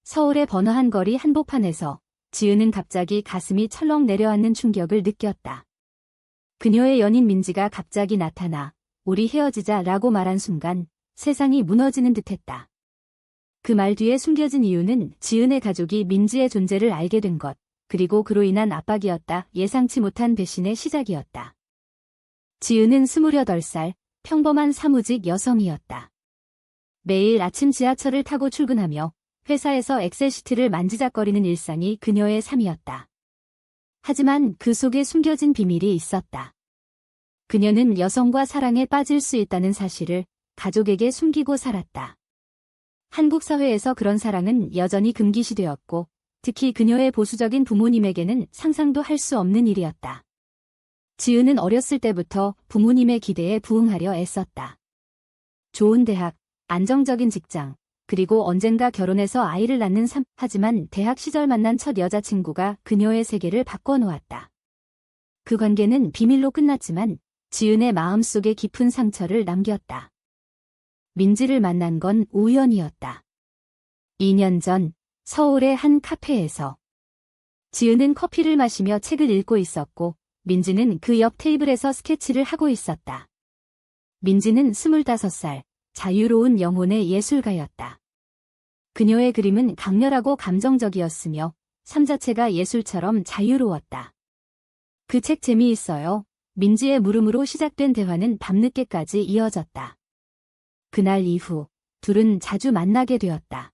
서울의 번화한 거리 한복판에서 지은은 갑자기 가슴이 철렁 내려앉는 충격을 느꼈다. 그녀의 연인 민지가 갑자기 나타나 우리 헤어지자 라고 말한 순간 세상이 무너지는 듯했다. 그 말 뒤에 숨겨진 이유는 지은의 가족이 민지의 존재를 알게 된 것, 그리고 그로 인한 압박이었다. 예상치 못한 배신의 시작이었다. 지은은 28살, 평범한 사무직 여성이었다. 매일 아침 지하철을 타고 출근하며 회사에서 엑셀시트를 만지작거리는 일상이 그녀의 삶이었다. 하지만 그 속에 숨겨진 비밀이 있었다. 그녀는 여성과 사랑에 빠질 수 있다는 사실을 가족에게 숨기고 살았다. 한국 사회에서 그런 사랑은 여전히 금기시되었고, 특히 그녀의 보수적인 부모님에게는 상상도 할 수 없는 일이었다. 지은은 어렸을 때부터 부모님의 기대에 부응하려 애썼다. 좋은 대학, 안정적인 직장, 그리고 언젠가 결혼해서 아이를 낳는 삶. 하지만 대학 시절 만난 첫 여자친구가 그녀의 세계를 바꿔놓았다. 그 관계는 비밀로 끝났지만 지은의 마음속에 깊은 상처를 남겼다. 민지를 만난 건 우연이었다. 2년 전 서울의 한 카페에서 지은은 커피를 마시며 책을 읽고 있었고 민지는 그 옆 테이블에서 스케치를 하고 있었다. 민지는 25살, 자유로운 영혼의 예술가였다. 그녀의 그림은 강렬하고 감정적이었으며 삶 자체가 예술처럼 자유로웠다. 그 책 재미있어요. 민지의 물음으로 시작된 대화는 밤늦게까지 이어졌다. 그날 이후 둘은 자주 만나게 되었다.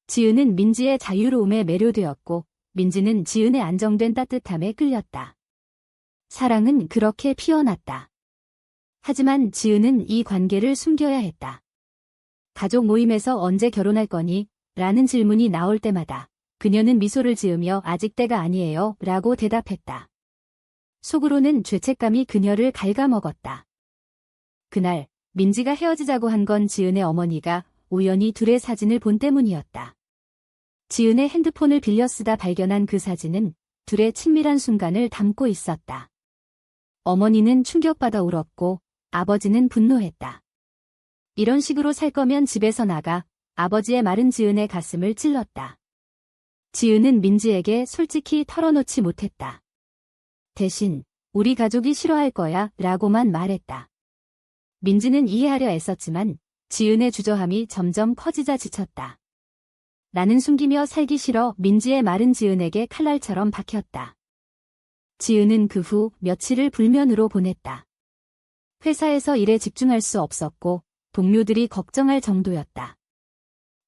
지은은 민지의 자유로움에 매료되었고 민지는 지은의 안정된 따뜻함에 끌렸다. 사랑은 그렇게 피어났다. 하지만 지은은 이 관계를 숨겨야 했다. 가족 모임에서 언제 결혼할 거니? 라는 질문이 나올 때마다 그녀는 미소를 지으며 아직 때가 아니에요 라고 대답했다. 속으로는 죄책감이 그녀를 갉아먹었다. 그날 민지가 헤어지자고 한 건 지은의 어머니가 우연히 둘의 사진을 본 때문이었다. 지은의 핸드폰을 빌려 쓰다 발견한 그 사진은 둘의 친밀한 순간을 담고 있었다. 어머니는 충격받아 울었고 아버지는 분노했다. 이런 식으로 살 거면 집에서 나가. 아버지의 말은 지은의 가슴을 찔렀다. 지은은 민지에게 솔직히 털어놓지 못했다. 대신 우리 가족이 싫어할 거야 라고만 말했다. 민지는 이해하려 애썼지만 지은의 주저함이 점점 커지자 지쳤다. 나는 숨기며 살기 싫어. 민지의 말은 지은에게 칼날처럼 박혔다. 지은은 그 후 며칠을 불면으로 보냈다. 회사에서 일에 집중할 수 없었고 동료들이 걱정할 정도였다.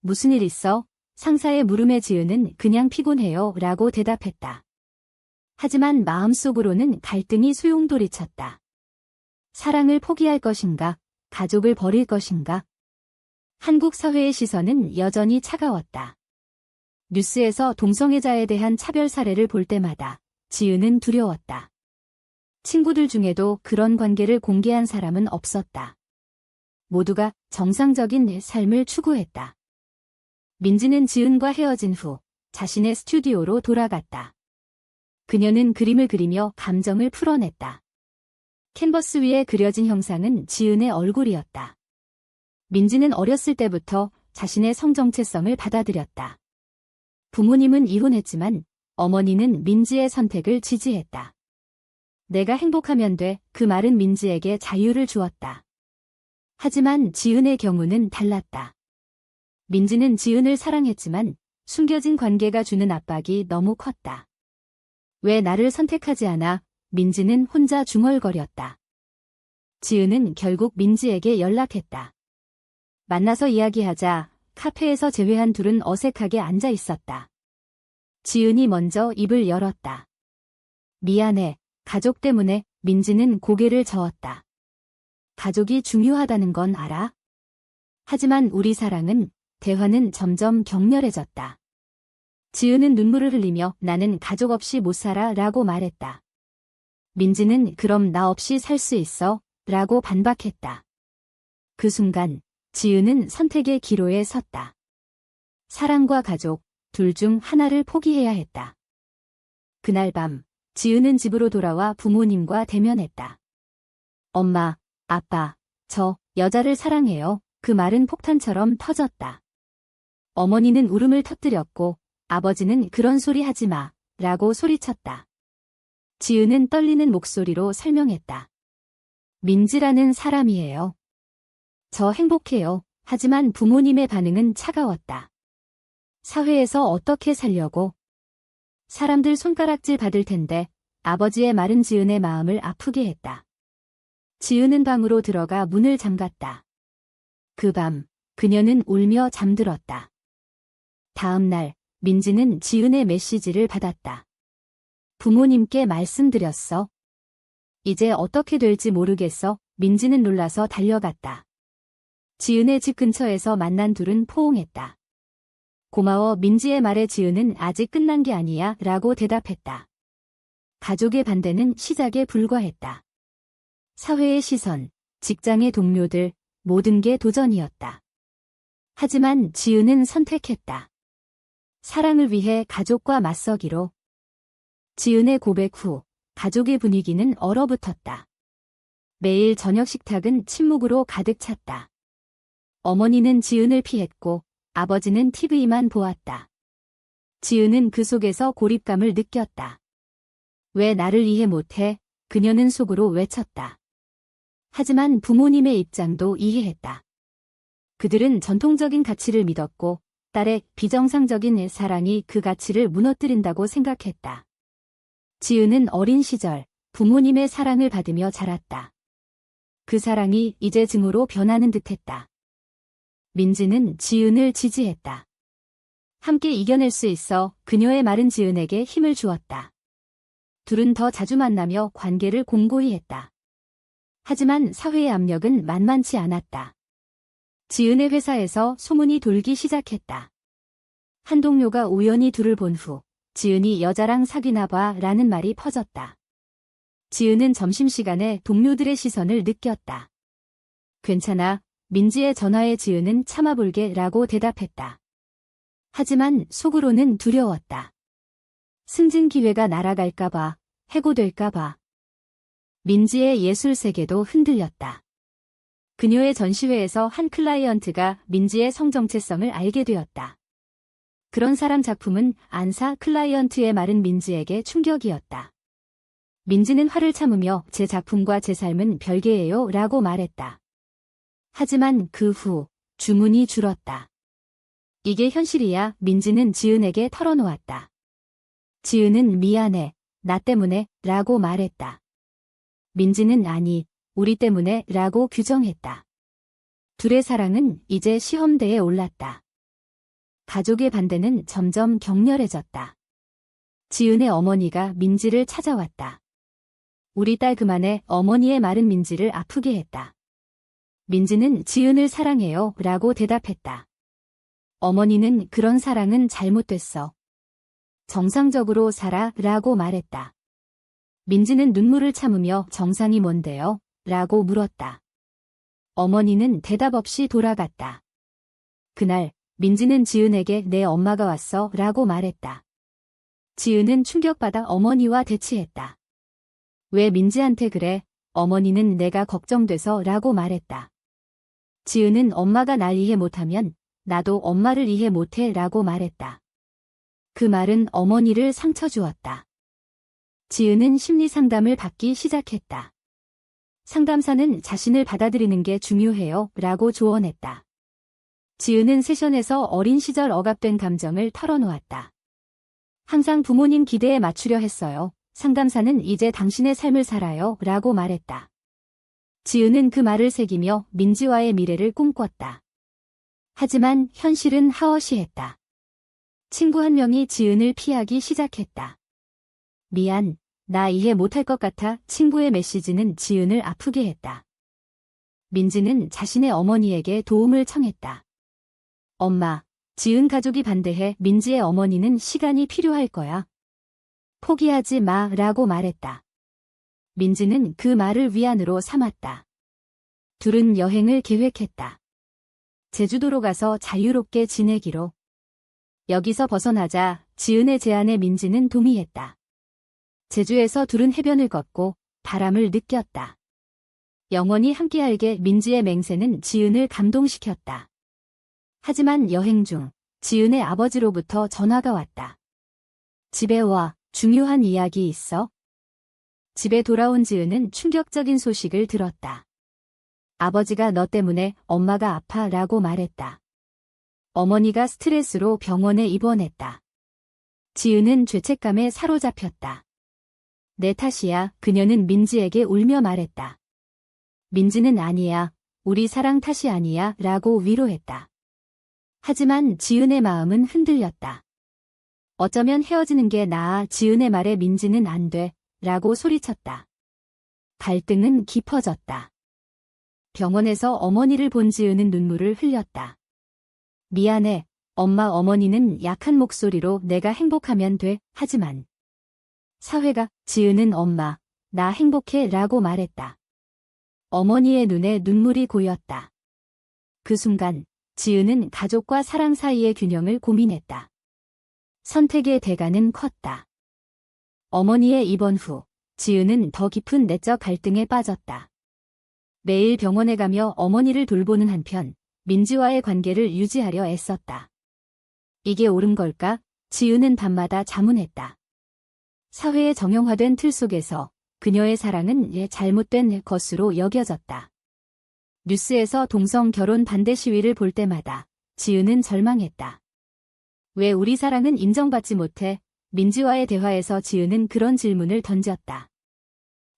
무슨 일 있어? 상사의 물음에 지은은 그냥 피곤해요 라고 대답했다. 하지만 마음속으로는 갈등이 소용돌이쳤다. 사랑을 포기할 것인가? 가족을 버릴 것인가? 한국 사회의 시선은 여전히 차가웠다. 뉴스에서 동성애자에 대한 차별 사례를 볼 때마다 지은은 두려웠다. 친구들 중에도 그런 관계를 공개한 사람은 없었다. 모두가 정상적인 삶을 추구했다. 민지는 지은과 헤어진 후 자신의 스튜디오로 돌아갔다. 그녀는 그림을 그리며 감정을 풀어냈다. 캔버스 위에 그려진 형상은 지은의 얼굴이었다. 민지는 어렸을 때부터 자신의 성정체성을 받아들였다. 부모님은 이혼했지만 어머니는 민지의 선택을 지지했다. 내가 행복하면 돼. 그 말은 민지에게 자유를 주었다. 하지만 지은의 경우는 달랐다. 민지는 지은을 사랑했지만 숨겨진 관계가 주는 압박이 너무 컸다. 왜 나를 선택하지 않아? 민지는 혼자 중얼거렸다. 지은은 결국 민지에게 연락했다. 만나서 이야기하자. 카페에서 제외한 둘은 어색하게 앉아 있었다. 지은이 먼저 입을 열었다. 미안해. 가족 때문에. 민지는 고개를 저었다. 가족이 중요하다는 건 알아? 하지만 우리 사랑은, 대화는 점점 격렬해졌다. 지은은 눈물을 흘리며 나는 가족 없이 못 살아 라고 말했다. 민지는 그럼 나 없이 살 수 있어? 라고 반박했다. 그 순간 지은은 선택의 기로에 섰다. 사랑과 가족, 둘 중 하나를 포기해야 했다. 그날 밤 지은은 집으로 돌아와 부모님과 대면했다. 엄마, 아빠, 저 여자를 사랑해요. 그 말은 폭탄처럼 터졌다. 어머니는 울음을 터뜨렸고 아버지는 그런 소리 하지 마 라고 소리쳤다. 지은은 떨리는 목소리로 설명했다. 민지라는 사람이에요. 저 행복해요. 하지만 부모님의 반응은 차가웠다. 사회에서 어떻게 살려고? 사람들 손가락질 받을 텐데 아버지의 말은 지은의 마음을 아프게 했다. 지은은 방으로 들어가 문을 잠갔다. 그 밤 그녀는 울며 잠들었다. 다음 날 민지는 지은의 메시지를 받았다. 부모님께 말씀드렸어. 이제 어떻게 될지 모르겠어. 민지는 놀라서 달려갔다. 지은의 집 근처에서 만난 둘은 포옹했다. 고마워. 민지의 말에 지은은 아직 끝난 게 아니야 라고 대답했다. 가족의 반대는 시작에 불과했다. 사회의 시선, 직장의 동료들, 모든 게 도전이었다. 하지만 지은은 선택했다. 사랑을 위해 가족과 맞서기로. 지은의 고백 후 가족의 분위기는 얼어붙었다. 매일 저녁 식탁은 침묵으로 가득 찼다. 어머니는 지은을 피했고 아버지는 TV만 보았다. 지은은 그 속에서 고립감을 느꼈다. 왜 나를 이해 못해? 그녀는 속으로 외쳤다. 하지만 부모님의 입장도 이해했다. 그들은 전통적인 가치를 믿었고 딸의 비정상적인 사랑이 그 가치를 무너뜨린다고 생각했다. 지은은 어린 시절 부모님의 사랑을 받으며 자랐다. 그 사랑이 이제 증오로 변하는 듯했다. 민지는 지은을 지지했다. 함께 이겨낼 수 있어. 그녀의 말은 지은에게 힘을 주었다. 둘은 더 자주 만나며 관계를 공고히 했다. 하지만 사회의 압력은 만만치 않았다. 지은의 회사에서 소문이 돌기 시작했다. 한 동료가 우연히 둘을 본 후 지은이 여자랑 사귀나 봐 라는 말이 퍼졌다. 지은은 점심시간에 동료들의 시선을 느꼈다. 괜찮아. 민지의 전화에 지은은 참아볼게 라고 대답했다. 하지만 속으로는 두려웠다. 승진 기회가 날아갈까봐, 해고될까봐. 민지의 예술 세계도 흔들렸다. 그녀의 전시회에서 한 클라이언트가 민지의 성정체성을 알게 되었다. 그런 사람 작품은 안 사. 클라이언트의 말은 민지에게 충격이었다. 민지는 화를 참으며 제 작품과 제 삶은 별개예요 라고 말했다. 하지만 그 후 주문이 줄었다. 이게 현실이야. 민지는 지은에게 털어놓았다. 지은은 미안해. 나 때문에 라고 말했다. 민지는 아니, 우리 때문에 라고 규정했다. 둘의 사랑은 이제 시험대에 올랐다. 가족의 반대는 점점 격렬해졌다. 지은의 어머니가 민지를 찾아왔다. 우리 딸 그만해. 어머니의 말은 민지를 아프게 했다. 민지는 지은을 사랑해요 라고 대답했다. 어머니는 그런 사랑은 잘못됐어. 정상적으로 살아 라고 말했다. 민지는 눈물을 참으며 정상이 뭔데요? 라고 물었다. 어머니는 대답 없이 돌아갔다. 그날 민지는 지은에게 내 엄마가 왔어 라고 말했다. 지은은 충격받아 어머니와 대치했다. 왜 민지한테 그래? 어머니는 내가 걱정돼서 라고 말했다. 지은은 엄마가 날 이해 못하면 나도 엄마를 이해 못해 라고 말했다. 그 말은 어머니를 상처 주었다. 지은은 심리 상담을 받기 시작했다. 상담사는 자신을 받아들이는 게 중요해요 라고 조언했다. 지은은 세션에서 어린 시절 억압된 감정을 털어놓았다. 항상 부모님 기대에 맞추려 했어요. 상담사는 이제 당신의 삶을 살아요 라고 말했다. 지은은 그 말을 새기며 민지와의 미래를 꿈꿨다. 하지만 현실은 하어시했다. 친구 한 명이 지은을 피하기 시작했다. 미안, 나 이해 못할 것 같아. 친구의 메시지는 지은을 아프게 했다. 민지는 자신의 어머니에게 도움을 청했다. 엄마, 지은 가족이 반대해. 민지의 어머니는 시간이 필요할 거야. 포기하지 마 라고 말했다. 민지는 그 말을 위안으로 삼았다. 둘은 여행을 계획했다. 제주도로 가서 자유롭게 지내기로. 여기서 벗어나자. 지은의 제안에 민지는 동의했다. 제주에서 둘은 해변을 걷고 바람을 느꼈다. 영원히 함께할게. 민지의 맹세는 지은을 감동시켰다. 하지만 여행 중 지은의 아버지로부터 전화가 왔다. 집에 와, 중요한 이야기 있어? 집에 돌아온 지은은 충격적인 소식을 들었다. 아버지가 너 때문에 엄마가 아파라고 말했다. 어머니가 스트레스로 병원에 입원했다. 지은은 죄책감에 사로잡혔다. 내 탓이야, 그녀는 민지에게 울며 말했다. 민지는 아니야, 우리 사랑 탓이 아니야 라고 위로했다. 하지만 지은의 마음은 흔들렸다. 어쩌면 헤어지는 게 나아. 지은의 말에 민지는 안 돼 라고 소리쳤다. 갈등은 깊어졌다. 병원에서 어머니를 본 지은은 눈물을 흘렸다. 미안해, 엄마. 어머니는 약한 목소리로 내가 행복하면 돼. 하지만 사회가. 지은은 엄마, 나 행복해 라고 말했다. 어머니의 눈에 눈물이 고였다. 그 순간 지은은 가족과 사랑 사이의 균형을 고민했다. 선택의 대가는 컸다. 어머니의 입원 후 지은은 더 깊은 내적 갈등에 빠졌다. 매일 병원에 가며 어머니를 돌보는 한편 민지와의 관계를 유지하려 애썼다. 이게 옳은 걸까? 지은은 밤마다 자문했다. 사회의 정형화된 틀 속에서 그녀의 사랑은 잘못된 것으로 여겨졌다. 뉴스에서 동성 결혼 반대 시위를 볼 때마다 지은은 절망했다. 왜 우리 사랑은 인정받지 못해? 민지와의 대화에서 지은은 그런 질문을 던졌다.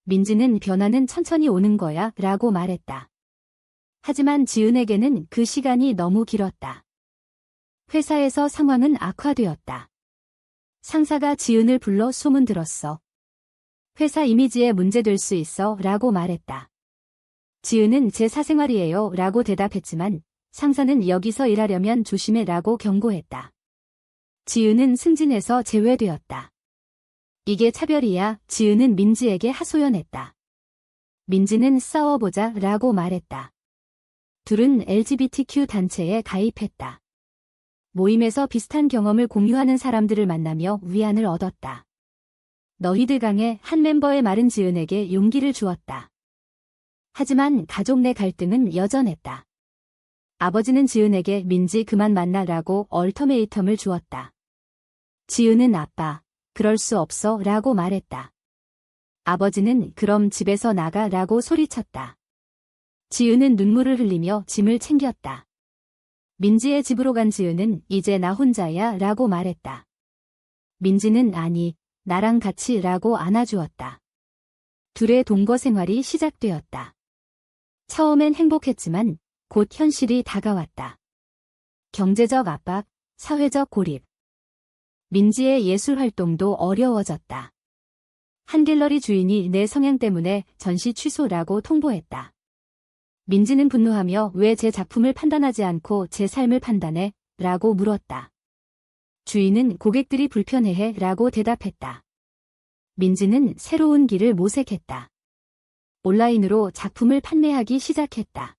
민지는 변화는 천천히 오는 거야 라고 말했다. 하지만 지은에게는 그 시간이 너무 길었다. 회사에서 상황은 악화되었다. 상사가 지은을 불러 소문 들었어. 회사 이미지에 문제될 수 있어 라고 말했다. 지은은 제 사생활이에요 라고 대답했지만 상사는 여기서 일하려면 조심해 라고 경고했다. 지은은 승진에서 제외되었다. 이게 차별이야. 지은은 민지에게 하소연했다. 민지는 싸워보자 라고 말했다. 둘은 LGBTQ 단체에 가입했다. 모임에서 비슷한 경험을 공유하는 사람들을 만나며 위안을 얻었다. 너희들 강해. 한 멤버의 말은 지은에게 용기를 주었다. 하지만 가족 내 갈등은 여전했다. 아버지는 지은에게 민지 그만 만나라고 얼터메이텀을 주었다. 지은은 아빠, 그럴 수 없어 라고 말했다. 아버지는 그럼 집에서 나가 라고 소리쳤다. 지은은 눈물을 흘리며 짐을 챙겼다. 민지의 집으로 간 지은은 이제 나 혼자야 라고 말했다. 민지는 아니, 나랑 같이 라고 안아주었다. 둘의 동거 생활이 시작되었다. 처음엔 행복했지만 곧 현실이 다가왔다. 경제적 압박, 사회적 고립. 민지의 예술 활동도 어려워졌다. 한 갤러리 주인이 내 성향 때문에 전시 취소라고 통보했다. 민지는 분노하며 왜 제 작품을 판단하지 않고 제 삶을 판단해? 라고 물었다. 주인은 고객들이 불편해해 라고 대답했다. 민지는 새로운 길을 모색했다. 온라인으로 작품을 판매하기 시작했다.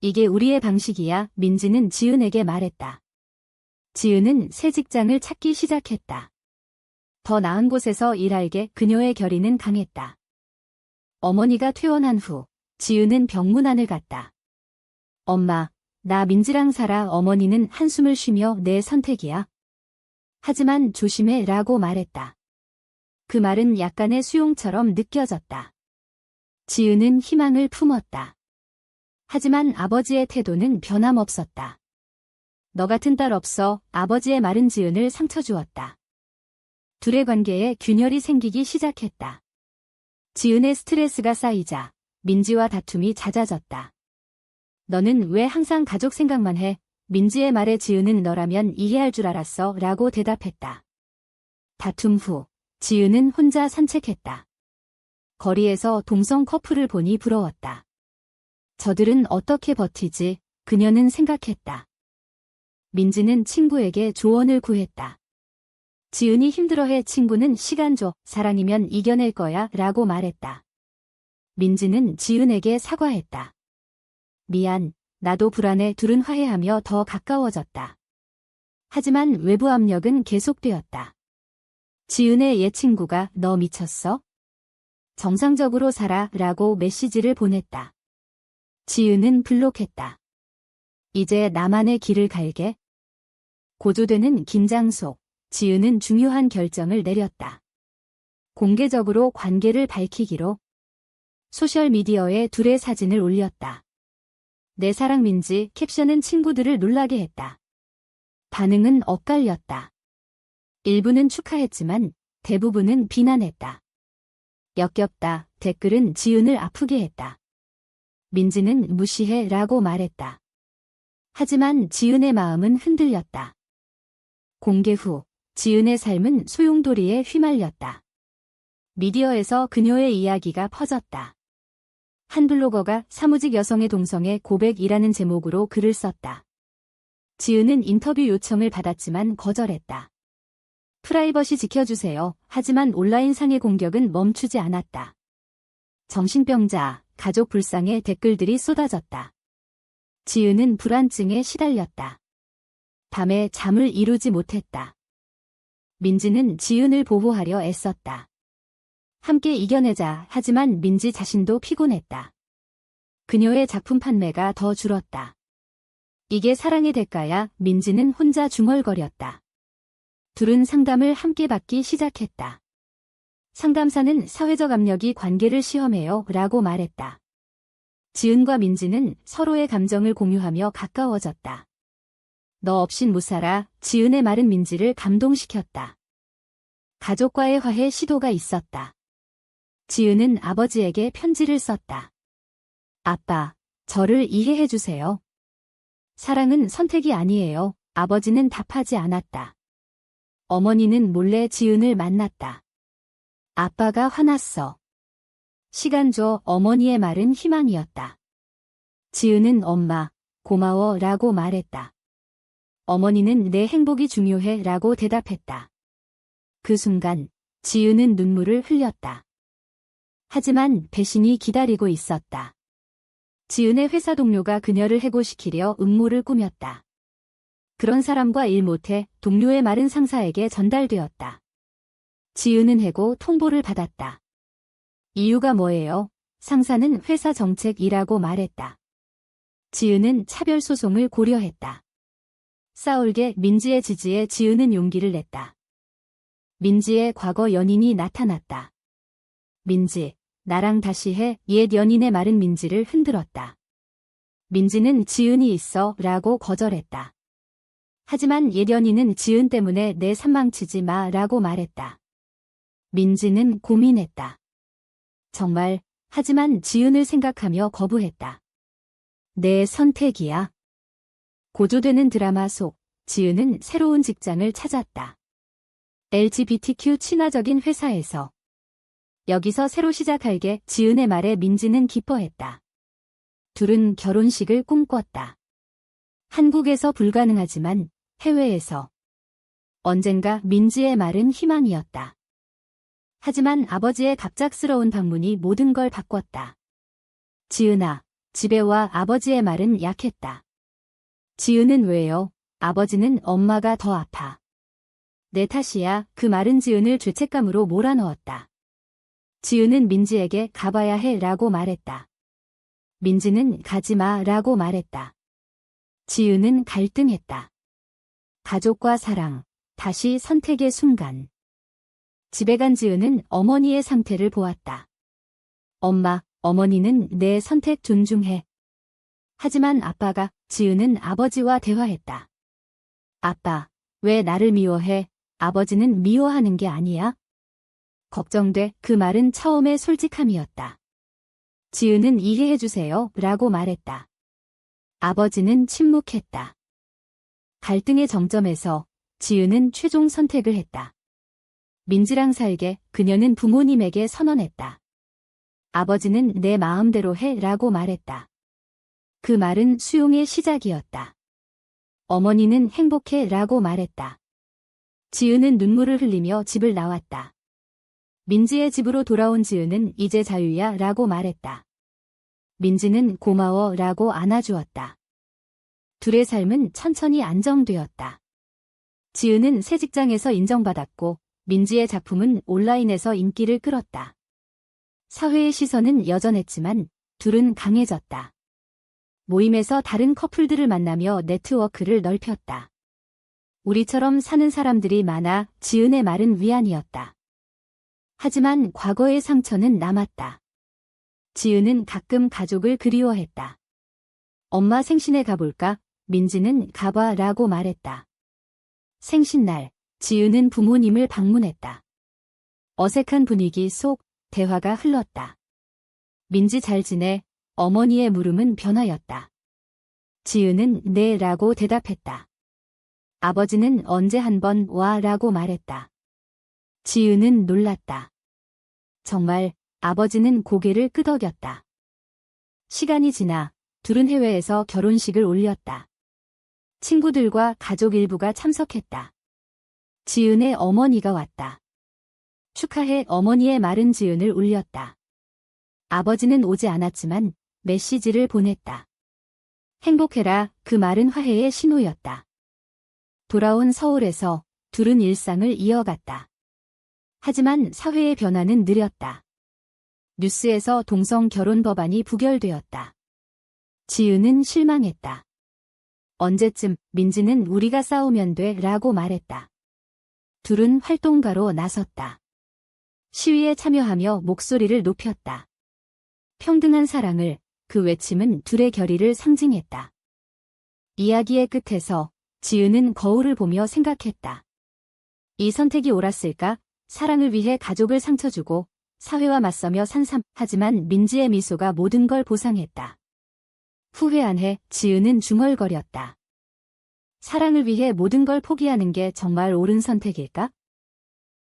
이게 우리의 방식이야. 민지는 지은에게 말했다. 지은은 새 직장을 찾기 시작했다. 더 나은 곳에서 일하게. 그녀의 결의는 강했다. 어머니가 퇴원한 후 지은은 병문안을 갔다. 엄마, 나 민지랑 살아. 어머니는 한숨을 쉬며 내 선택이야. 하지만 조심해 라고 말했다. 그 말은 약간의 수용처럼 느껴졌다. 지은은 희망을 품었다. 하지만 아버지의 태도는 변함없었다. 너 같은 딸 없어. 아버지의 말은 지은을 상처 주었다. 둘의 관계에 균열이 생기기 시작했다. 지은의 스트레스가 쌓이자 민지와 다툼이 잦아졌다. 너는 왜 항상 가족 생각만 해? 민지의 말에 지은은 너라면 이해할 줄 알았어 라고 대답했다. 다툼 후 지은은 혼자 산책했다. 거리에서 동성 커플을 보니 부러웠다. 저들은 어떻게 버티지? 그녀는 생각했다. 민지는 친구에게 조언을 구했다. 지은이 힘들어해. 친구는 시간 줘. 사랑이면 이겨낼 거야 라고 말했다. 민지는 지은에게 사과했다. 미안, 나도 불안해. 둘은 화해하며 더 가까워졌다. 하지만 외부 압력은 계속되었다. 지은의 옛 친구가 너 미쳤어? 정상적으로 살아 라고 메시지를 보냈다. 지은은 블록했다. 이제 나만의 길을 갈게. 고조되는 긴장 속 지은은 중요한 결정을 내렸다. 공개적으로 관계를 밝히기로 소셜미디어에 둘의 사진을 올렸다. 내 사랑 민지 캡션은 친구들을 놀라게 했다. 반응은 엇갈렸다. 일부는 축하했지만 대부분은 비난했다. 역겹다 댓글은 지은을 아프게 했다. 민지는 무시해 라고 말했다. 하지만 지은의 마음은 흔들렸다. 공개 후 지은의 삶은 소용돌이에 휘말렸다. 미디어에서 그녀의 이야기가 퍼졌다. 한 블로거가 사무직 여성의 동성애 고백이라는 제목으로 글을 썼다. 지은은 인터뷰 요청을 받았지만 거절했다. 프라이버시 지켜주세요. 하지만 온라인 상해 공격은 멈추지 않았다. 정신병자, 가족 불쌍해 댓글들이 쏟아졌다. 지은은 불안증에 시달렸다. 밤에 잠을 이루지 못했다. 민지는 지은을 보호하려 애썼다. 함께 이겨내자. 하지만 민지 자신도 피곤했다. 그녀의 작품 판매가 더 줄었다. 이게 사랑의 대가야. 민지는 혼자 중얼거렸다. 둘은 상담을 함께 받기 시작했다. 상담사는 사회적 압력이 관계를 시험해요 라고 말했다. 지은과 민지는 서로의 감정을 공유하며 가까워졌다. 너 없인 못 살아. 지은의 말은 민지를 감동시켰다. 가족과의 화해 시도가 있었다. 지은은 아버지에게 편지를 썼다. 아빠, 저를 이해해주세요. 사랑은 선택이 아니에요. 아버지는 답하지 않았다. 어머니는 몰래 지은을 만났다. 아빠가 화났어. 시간 줘. 어머니의 말은 희망이었다. 지은은 엄마, 고마워 라고 말했다. 어머니는 내 행복이 중요해 라고 대답했다. 그 순간 지은은 눈물을 흘렸다. 하지만 배신이 기다리고 있었다. 지은의 회사 동료가 그녀를 해고시키려 음모를 꾸몄다. 그런 사람과 일 못해 동료의 말은 상사에게 전달되었다. 지은은 해고 통보를 받았다. 이유가 뭐예요? 상사는 회사 정책이라고 말했다. 지은은 차별 소송을 고려했다. 싸울게 민지의 지지에 지은은 용기를 냈다. 민지의 과거 연인이 나타났다. 민지, 나랑 다시 해. 옛 연인의 말은 민지를 흔들었다. 민지는 지은이 있어 라고 거절했다. 하지만 옛 연인은 지은 때문에 내 삶 망치지 마 라고 말했다. 민지는 고민했다. 정말, 하지만 지은을 생각하며 거부했다. 내 선택이야. 고조되는 드라마 속 지은은 새로운 직장을 찾았다. LGBTQ 친화적인 회사에서. 여기서 새로 시작할게. 지은의 말에 민지는 기뻐했다. 둘은 결혼식을 꿈꿨다. 한국에서 불가능하지만 해외에서. 언젠가 민지의 말은 희망이었다. 하지만 아버지의 갑작스러운 방문이 모든 걸 바꿨다. 지은아, 집에 와. 아버지의 말은 약했다. 지은은 왜요? 아버지는 엄마가 더 아파. 내 탓이야. 그 말은 지은을 죄책감으로 몰아넣었다. 지은은 민지에게 가봐야 해 라고 말했다. 민지는 가지마 라고 말했다. 지은은 갈등했다. 가족과 사랑, 다시 선택의 순간. 집에 간 지은은 어머니의 상태를 보았다. 엄마, 어머니는 내 선택 존중해. 하지만 아빠가. 지은은 아버지와 대화했다. 아빠, 왜 나를 미워해? 아버지는 미워하는 게 아니야? 걱정돼. 그 말은 처음의 솔직함이었다. 지은은 이해해주세요 라고 말했다. 아버지는 침묵했다. 갈등의 정점에서 지은은 최종 선택을 했다. 민지랑 살게. 그녀는 부모님에게 선언했다. 아버지는 내 마음대로 해 라고 말했다. 그 말은 수용의 시작이었다. 어머니는 행복해 라고 말했다. 지은은 눈물을 흘리며 집을 나왔다. 민지의 집으로 돌아온 지은은 이제 자유야 라고 말했다. 민지는 고마워 라고 안아주었다. 둘의 삶은 천천히 안정되었다. 지은은 새 직장에서 인정받았고 민지의 작품은 온라인에서 인기를 끌었다. 사회의 시선은 여전했지만 둘은 강해졌다. 모임에서 다른 커플들을 만나며 네트워크를 넓혔다. 우리처럼 사는 사람들이 많아 지은의 말은 위안이었다. 하지만 과거의 상처는 남았다. 지은은 가끔 가족을 그리워했다. 엄마 생신에 가볼까? 민지는 가봐 라고 말했다. 생신날, 지은은 부모님을 방문했다. 어색한 분위기 속 대화가 흘렀다. 민지 잘 지내? 어머니의 물음은 변화였다. 지은은 네 라고 대답했다. 아버지는 언제 한번 와 라고 말했다. 지은은 놀랐다. 정말 아버지는 고개를 끄덕였다. 시간이 지나 둘은 해외에서 결혼식을 올렸다. 친구들과 가족 일부가 참석했다. 지은의 어머니가 왔다. 축하해 어머니의 말은 지은을 울렸다. 아버지는 오지 않았지만 메시지를 보냈다. 행복해라 그 말은 화해의 신호였다. 돌아온 서울에서 둘은 일상을 이어갔다. 하지만 사회의 변화는 느렸다. 뉴스에서 동성 결혼 법안이 부결되었다. 지은은 실망했다. 언제쯤 민지는 우리가 싸우면 돼 라고 말했다. 둘은 활동가로 나섰다. 시위에 참여하며 목소리를 높였다. 평등한 사랑을, 그 외침은 둘의 결의를 상징했다. 이야기의 끝에서 지은은 거울을 보며 생각했다. 이 선택이 옳았을까? 사랑을 위해 가족을 상처주고 사회와 맞서며 산 삶. 하지만 민지의 미소가 모든 걸 보상했다. 후회 안 해. 지은은 중얼거렸다. 사랑을 위해 모든 걸 포기하는 게 정말 옳은 선택일까?